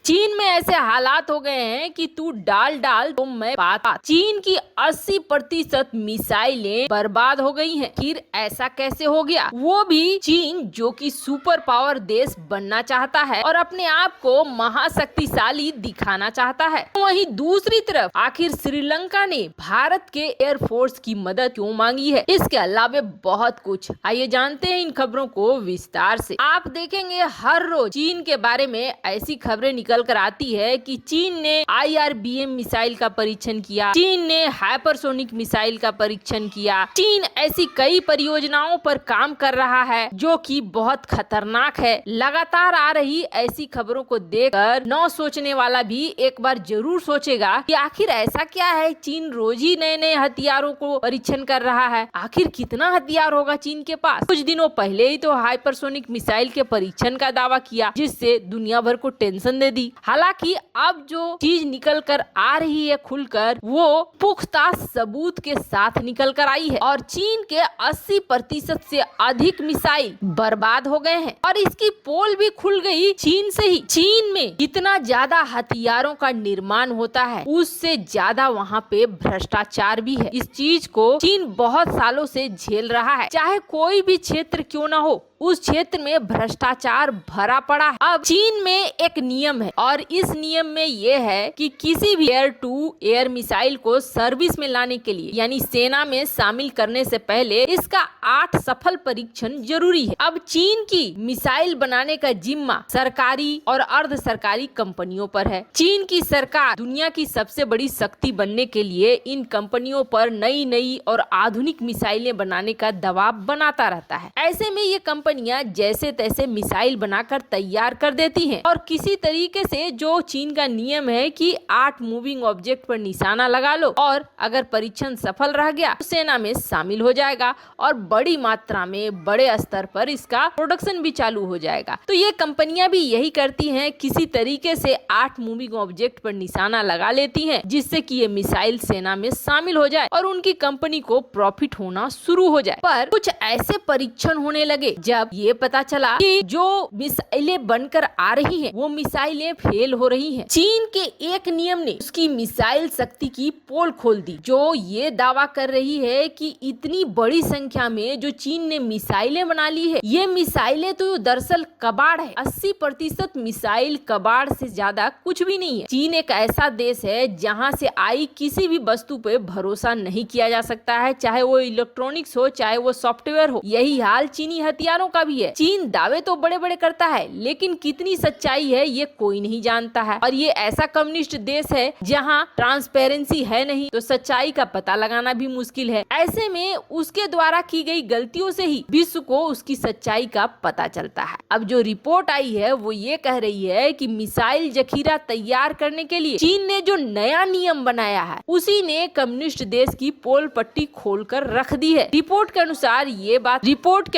चीन में ऐसे हालात हो गए हैं कि तू डाल डाल तो मैं पाता। चीन की 80% मिसाइलें बर्बाद हो गई हैं। आखिर ऐसा कैसे हो गया? वो भी चीन जो कि सुपर पावर देश बनना चाहता है और अपने आप को महाशक्तिशाली दिखाना चाहता है। वहीं दूसरी तरफ आखिर श्रीलंका ने भारत के एयरफोर्स की मदद क्यों मांगी है? इसके अलावा बहुत कुछ, आइए जानते हैं इन खबरों को विस्तार से। आप देखेंगे हर रोज चीन के बारे में ऐसी खबरें निकल कर आती है कि चीन ने IRBM मिसाइल का परीक्षण किया, चीन ने हाइपरसोनिक मिसाइल का परीक्षण किया, चीन ऐसी कई परियोजनाओं पर काम कर रहा है जो कि बहुत खतरनाक है। लगातार आ रही ऐसी खबरों को देखकर न सोचने वाला भी एक बार जरूर सोचेगा कि आखिर ऐसा क्या है, चीन रोज ही नए नए हथियारों को परीक्षण कर रहा है। आखिर कितना हथियार होगा चीन के पास? कुछ दिनों पहले ही तो हाइपरसोनिक मिसाइल के परीक्षण का दावा किया, जिससे दुनिया भर को टेंशन दे दी। हालांकि अब जो चीज निकल कर आ रही है खुलकर, वो पुख्ता सबूत के साथ निकल कर आई है और चीन के 80% से अधिक मिसाइल बर्बाद हो गए हैं और इसकी पोल भी खुल गई चीन से ही। चीन में जितना ज्यादा हथियारों का निर्माण होता है, उससे ज्यादा वहाँ पे भ्रष्टाचार भी है। इस चीज को चीन बहुत सालों से झेल रहा है। चाहे कोई भी क्षेत्र क्यों ना हो, उस क्षेत्र में भ्रष्टाचार भरा पड़ा है। अब चीन में एक नियम है और इस नियम में ये है कि किसी भी एयर टू एयर मिसाइल को सर्विस में लाने के लिए यानी सेना में शामिल करने से पहले इसका 8 सफल परीक्षण जरूरी है। अब चीन की मिसाइल बनाने का जिम्मा सरकारी और अर्ध सरकारी कंपनियों पर है। चीन की सरकार दुनिया की सबसे बड़ी शक्ति बनने के लिए इन कंपनियों पर नई नई और आधुनिक मिसाइलें बनाने का दबाव बनाता रहता है। ऐसे में ये कंपनियां जैसे तैसे मिसाइल बनाकर तैयार कर देती हैं और किसी तरीके से जो चीन का नियम है कि 8 मूविंग ऑब्जेक्ट पर निशाना लगा लो और अगर परीक्षण सफल रह गया तो सेना में शामिल हो जाएगा और बड़ी मात्रा में बड़े स्तर पर इसका प्रोडक्शन भी चालू हो जाएगा। तो ये कंपनियां भी यही करती हैं, किसी तरीके से 8 मूविंग ऑब्जेक्ट पर निशाना लगा लेती हैं जिससे कि ये मिसाइल सेना में शामिल हो जाए और उनकी कंपनी को प्रॉफिट होना शुरू हो जाए। पर कुछ ऐसे परीक्षण होने लगे जब ये पता चला कि जो मिसाइलें बनकर आ रही हैं, वो मिसाइलें फेल हो रही हैं। चीन के एक नियम ने उसकी मिसाइल शक्ति की पोल खोल दी, जो ये दावा कर रही है कि इतनी बड़ी संख्या में जो चीन ने मिसाइलें बना ली है, ये मिसाइलें तो दरअसल कबाड़ है। 80% मिसाइल कबाड़ से ज्यादा कुछ भी नहीं है। चीन एक ऐसा देश है जहाँ से आई किसी भी वस्तु पे भरोसा नहीं किया जा सकता है, चाहे वो इलेक्ट्रॉनिक्स हो चाहे वो सॉफ्टवेयर हो। यही हाल चीनी हथियारों का भी है। चीन दावे तो बड़े बड़े करता है, लेकिन कितनी सच्चाई है ये कोई नहीं जानता है। और ये ऐसा कम्युनिस्ट देश है जहाँ ट्रांसपेरेंसी है नहीं, तो सच्चाई का पता लगाना भी मुश्किल है। ऐसे में उसके द्वारा की गई गलतियों से ही विश्व को उसकी सच्चाई का पता चलता है। अब जो रिपोर्ट आई है वो ये कह रही है कि मिसाइल जखीरा तैयार करने के लिए चीन ने जो नया नियम बनाया है, उसी ने कम्युनिस्ट देश की पोल पट्टी खोलकर रख दी है। रिपोर्ट के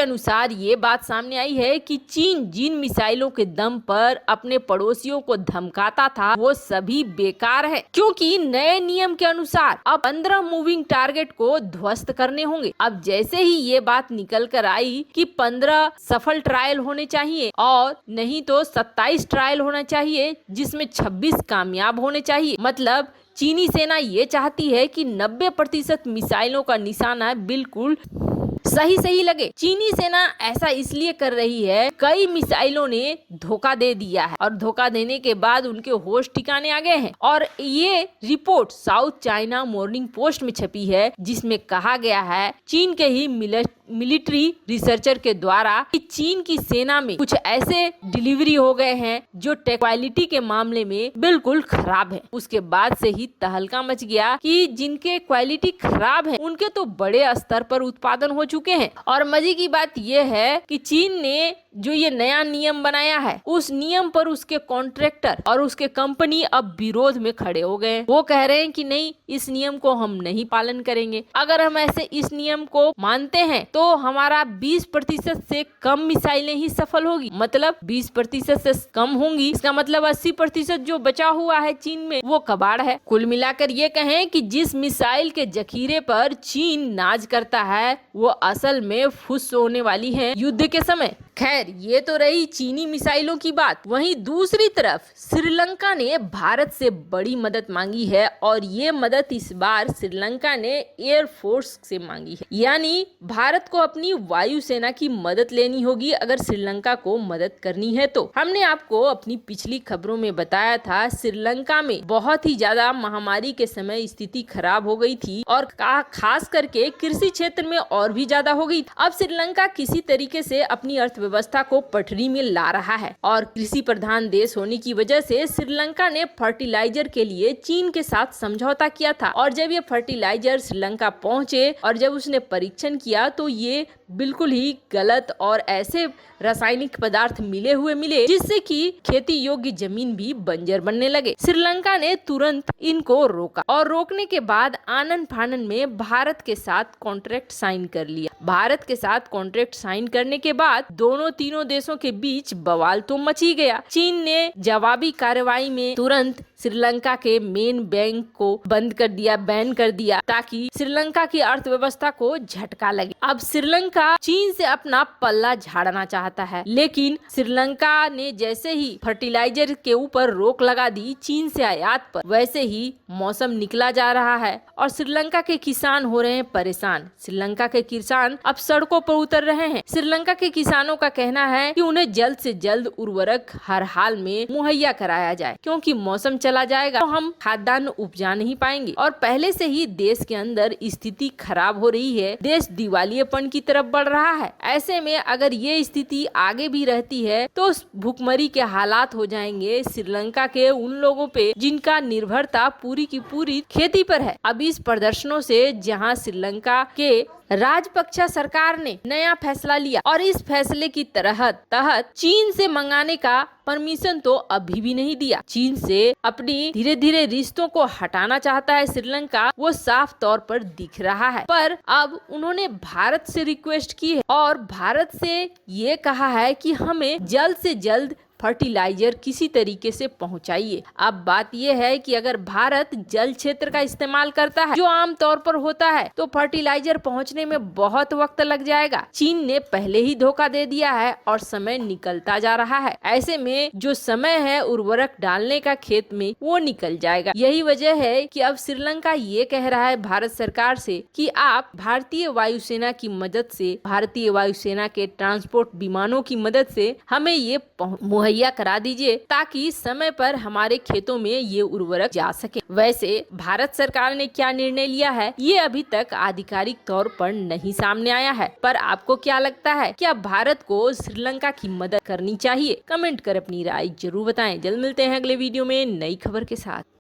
अनुसार ये बात सामने आई है कि चीन जिन मिसाइलों के दम पर अपने पड़ोसियों को धमकाता था, वो सभी बेकार है, क्योंकि नए नियम के अनुसार अब 15 मूविंग टारगेट को ध्वस्त करने होंगे। अब जैसे ही ये बात निकल कर आई कि 15 सफल ट्रायल होने चाहिए और नहीं तो 27 ट्रायल होना चाहिए, जिसमें 26 कामयाब होने चाहिए। मतलब चीनी सेना ये चाहती है कि 90% मिसाइलों का निशाना बिल्कुल सही लगे। चीनी सेना ऐसा इसलिए कर रही है, कई मिसाइलों ने धोखा दे दिया है और धोखा देने के बाद उनके होश ठिकाने आ गए हैं। और ये report south China morning post में छपी है, जिसमें कहा गया है चीन के ही मिलिट्री रिसर्चर के द्वारा कि चीन की सेना में कुछ ऐसे डिलीवरी हो गए हैं जो क्वालिटी के मामले में बिल्कुल खराब है। उसके बाद से ही तहलका मच गया कि जिनके क्वालिटी खराब है उनके तो बड़े स्तर पर उत्पादन हो चुके हैं। और मजे की बात यह है कि चीन ने जो ये नया नियम बनाया है, उस नियम पर उसके कॉन्ट्रैक्टर और उसके कंपनी अब विरोध में खड़े हो गए। वो कह रहे हैं कि नहीं, इस नियम को हम नहीं पालन करेंगे। अगर हम ऐसे इस नियम को मानते हैं तो हमारा 20% से कम मिसाइलें ही सफल होगी। मतलब 20% से कम होंगी, इसका मतलब 80% जो बचा हुआ है चीन में वो कबाड़ है। कुल मिलाकर ये कहें कि जिस मिसाइल के जखीरे पर चीन नाज करता है, वो असल में फुस होने वाली है युद्ध के समय। खैर, ये तो रही चीनी मिसाइलों की बात। वहीं दूसरी तरफ श्रीलंका ने भारत से बड़ी मदद मांगी है और ये मदद इस बार श्रीलंका ने एयरफोर्स से मांगी है। यानी भारत को अपनी वायुसेना की मदद लेनी होगी अगर श्रीलंका को मदद करनी है तो। हमने आपको अपनी पिछली खबरों में बताया था श्रीलंका में बहुत ही ज्यादा महामारी के समय स्थिति खराब हो गई थी और खास करके कृषि क्षेत्र में और भी ज्यादा हो गई। अब श्रीलंका किसी तरीके से अपनी अर्थव्यवस्था को पटरी में ला रहा है और कृषि प्रधान देश होने की वजह से श्रीलंका ने फर्टिलाइजर के लिए चीन के साथ समझौता किया था और जब ये फर्टिलाइजर श्रीलंका पहुंचे और जब उसने परीक्षण किया तो ये बिल्कुल ही गलत और ऐसे रासायनिक पदार्थ मिले जिससे कि खेती योग्य जमीन भी बंजर बनने लगे। श्रीलंका ने तुरंत इनको रोका और रोकने के बाद आनन फानन में भारत के साथ कॉन्ट्रैक्ट साइन कर लिया। भारत के साथ कॉन्ट्रैक्ट साइन करने के बाद दोनों तीनों देशों के बीच बवाल तो मची गया। चीन ने जवाबी कार्रवाई में तुरंत श्रीलंका के मेन बैंक को बंद कर दिया, बैन कर दिया ताकि श्रीलंका की अर्थव्यवस्था को झटका लगे। अब श्रीलंका चीन से अपना पल्ला झाड़ना चाहता है, लेकिन श्रीलंका ने जैसे ही फर्टिलाइजर के ऊपर रोक लगा दी चीन से आयात पर, वैसे ही मौसम निकला जा रहा है और श्रीलंका के किसान हो रहे हैं परेशान। श्रीलंका के किसान अब सड़कों पर उतर रहे हैं। श्रीलंका के किसानों का कहना है कि उन्हें जल्द से जल्द उर्वरक हर हाल में मुहैया कराया जाए, क्योंकि मौसम चला जाएगा तो हम खाद्यान्न उपजा नहीं पाएंगे और पहले से ही देश के अंदर स्थिति खराब हो रही है। देश दिवालियेपन की तरफ बढ़ रहा है। ऐसे में अगर ये स्थिति आगे भी रहती है तो भुखमरी के हालात हो जाएंगे श्रीलंका के उन लोगों पे जिनका निर्भरता पूरी की पूरी खेती पर है। अब इस प्रदर्शनों से जहां श्रीलंका के राजपक्षा सरकार ने नया फैसला लिया और इस फैसले की तहत चीन से मंगाने का परमिशन तो अभी भी नहीं दिया। चीन से अपनी धीरे धीरे रिश्तों को हटाना चाहता है श्रीलंका, वो साफ तौर पर दिख रहा है। पर अब उन्होंने भारत से रिक्वेस्ट की है और भारत से ये कहा है कि हमें जल्द से जल्द फर्टिलाइजर किसी तरीके से पहुंचाइए। अब बात यह है कि अगर भारत जल क्षेत्र का इस्तेमाल करता है जो आम तौर पर होता है तो फर्टिलाइजर पहुंचने में बहुत वक्त लग जाएगा। चीन ने पहले ही धोखा दे दिया है और समय निकलता जा रहा है। ऐसे में जो समय है उर्वरक डालने का खेत में वो निकल जाएगा। यही वजह है कि अब श्रीलंका ये कह रहा है भारत सरकार से कि आप भारतीय वायुसेना की मदद से, भारतीय वायुसेना के ट्रांसपोर्ट विमानों की मदद से हमें ये मुहैया करा दीजिए ताकि समय पर हमारे खेतों में ये उर्वरक जा सके। वैसे भारत सरकार ने क्या निर्णय लिया है ये अभी तक आधिकारिक तौर पर नहीं सामने आया है, पर आपको क्या लगता है, क्या भारत को श्रीलंका की मदद करनी चाहिए? कमेंट कर अपनी राय जरूर बताएं। जल्द मिलते हैं अगले वीडियो में नई खबर के साथ।